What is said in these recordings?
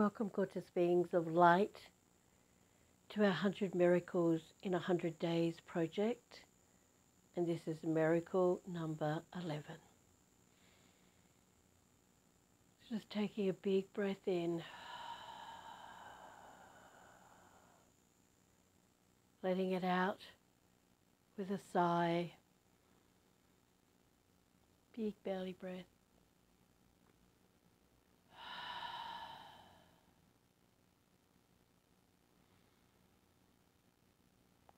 Welcome, gorgeous beings of light, to our 100 Miracles in 100 Days project. And this is miracle number 11. Just taking a big breath in, letting it out with a sigh, big belly breath.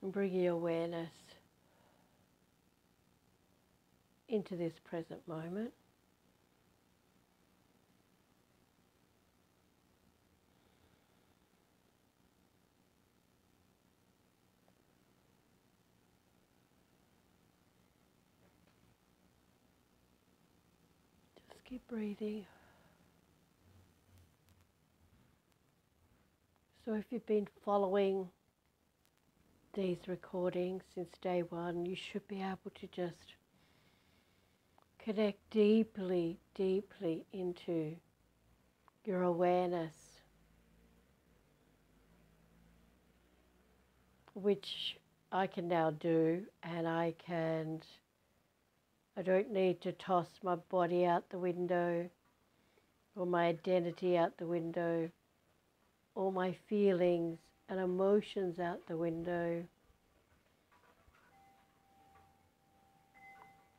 And bringing your awareness into this present moment. Just keep breathing. So if you've been following these recordings since day one, you should be able to just connect deeply, deeply into your awareness, which I can now do, and I don't need to toss my body out the window or my identity out the window, all my feelings and emotions out the window,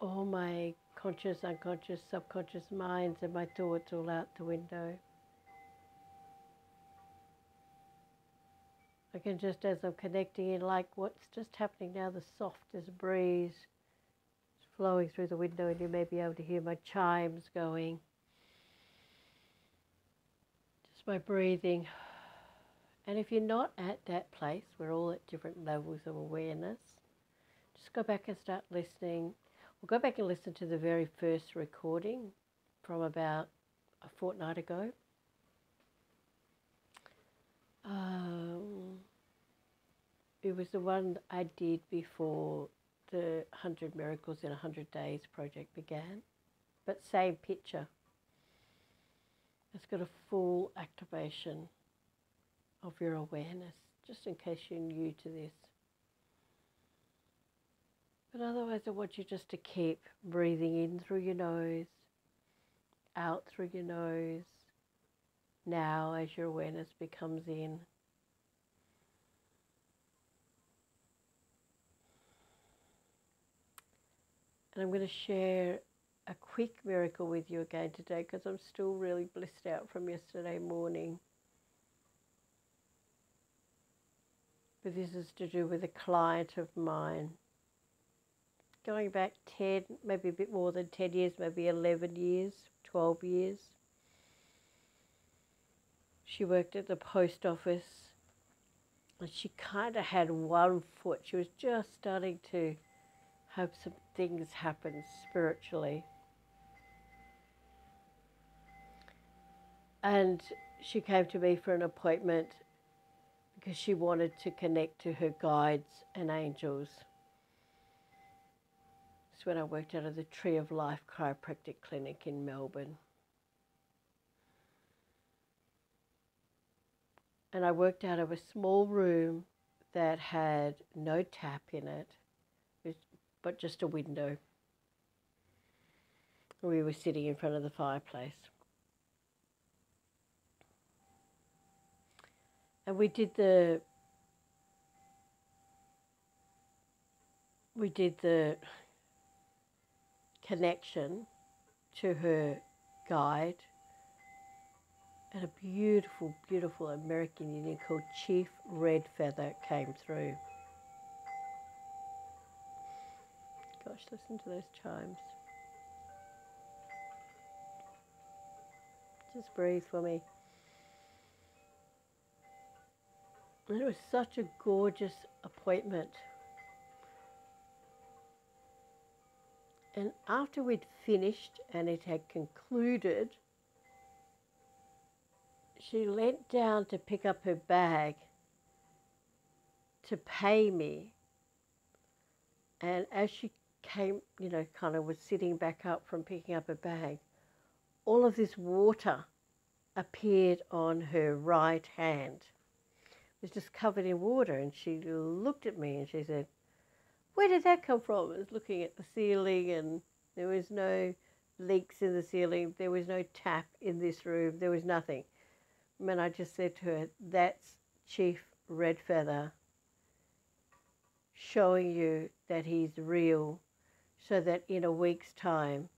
all my conscious, unconscious, subconscious minds and my thoughts all out the window. I can just, as I'm connecting in, like what's just happening now, the softest breeze flowing through the window, and you may be able to hear my chimes going. Just my breathing. And if you're not at that place, we're all at different levels of awareness, just go back and start listening. We'll go back and listen to the very first recording from about a fortnight ago. It was the one I did before the 100 Miracles in 100 Days project began, but same picture. It's got a full activation of your awareness, just in case you're new to this. But otherwise, I want you just to keep breathing in through your nose, out through your nose, now as your awareness becomes in. And I'm going to share a quick miracle with you again today, because I'm still really blissed out from yesterday morning. But this is to do with a client of mine. Going back 10, maybe a bit more than 10 years, maybe 11 years, 12 years. She worked at the post office, and she kind of had one foot. She was just starting to have some things happen spiritually. And she came to me for an appointment because she wanted to connect to her guides and angels. It's when I worked out of the Tree of Life Chiropractic Clinic in Melbourne. And I worked out of a small room that had no tap in it, but just a window. We were sitting in front of the fireplace. And we did the connection to her guide, and a beautiful, beautiful American Indian called Chief Red Feather came through. Gosh, listen to those chimes. Just breathe for me. And it was such a gorgeous appointment. And after we'd finished and it had concluded, she leant down to pick up her bag to pay me. And as she came, kind of was sitting back up from picking up her bag, all of this water appeared on her right hand. It was just covered in water, and she looked at me and she said, "Where did that come from?" I was looking at the ceiling, and there was no leaks in the ceiling. There was no tap in this room. There was nothing. And I just said to her, "That's Chief Red Feather showing you that he's real, so that in a week's time,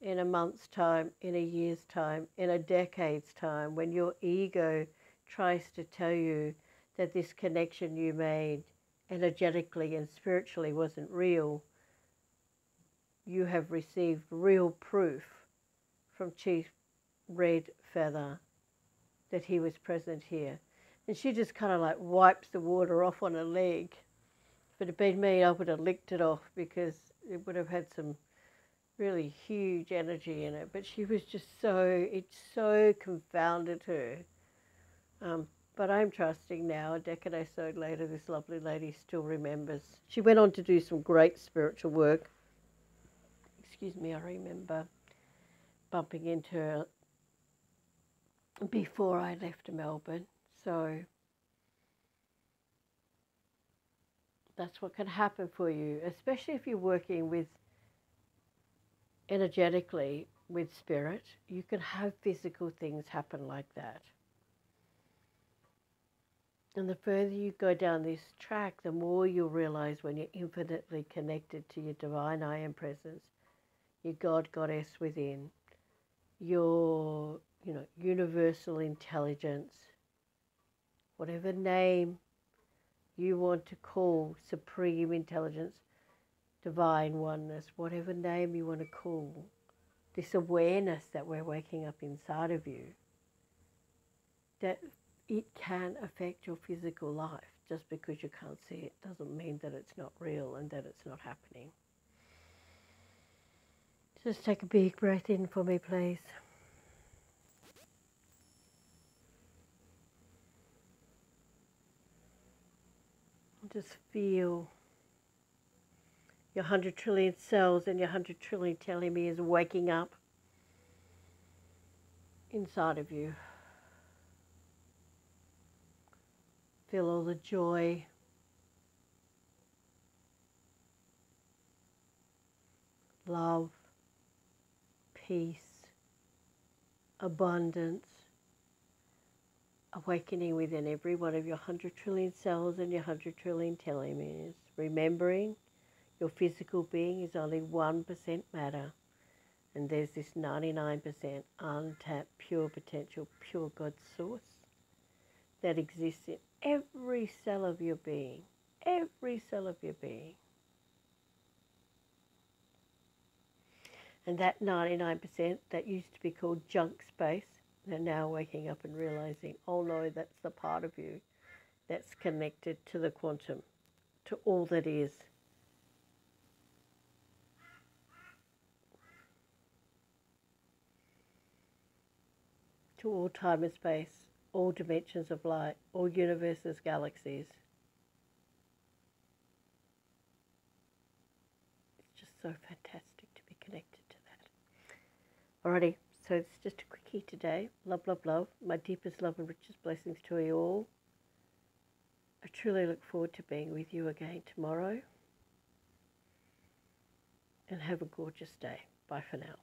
in a month's time, in a year's time, in a decade's time, when your ego tries to tell you that this connection you made energetically and spiritually wasn't real, you have received real proof from Chief Red Feather that he was present here." And she just kind of like wipes the water off on her leg. If it had been me, I would have licked it off, because it would have had some really huge energy in it. But she was just it so confounded her. But I'm trusting now, a decade or so later, this lovely lady still remembers. She went on to do some great spiritual work. Excuse me, I remember bumping into her before I left Melbourne. So that's what can happen for you, especially if you're working with energetically with spirit. You can have physical things happen like that. And the further you go down this track, the more you'll realize when you're infinitely connected to your divine I Am presence, your God, Goddess within, your, universal intelligence, whatever name you want to call supreme intelligence, divine oneness, whatever name you want to call, this awareness that we're waking up inside of you, that it can affect your physical life. Just because you can't see it doesn't mean that it's not real and that it's not happening. Just take a big breath in for me, please. Just feel your 100 trillion cells and your 100 trillion telomeres waking up inside of you. Feel all the joy, love, peace, abundance, awakening within every one of your 100 trillion cells and your 100 trillion telomeres. Remembering your physical being is only 1% matter, and there's this 99% untapped, pure potential, pure God source that exists in every cell of your being, every cell of your being. And that 99% that used to be called junk space, they're now waking up and realizing, oh no, that's the part of you that's connected to the quantum, to all that is. To all time and space, all dimensions of light, all universes, galaxies. It's just so fantastic to be connected to that. Alrighty, so it's just a quickie today. Love, love, love. My deepest love and richest blessings to you all. I truly look forward to being with you again tomorrow. And have a gorgeous day. Bye for now.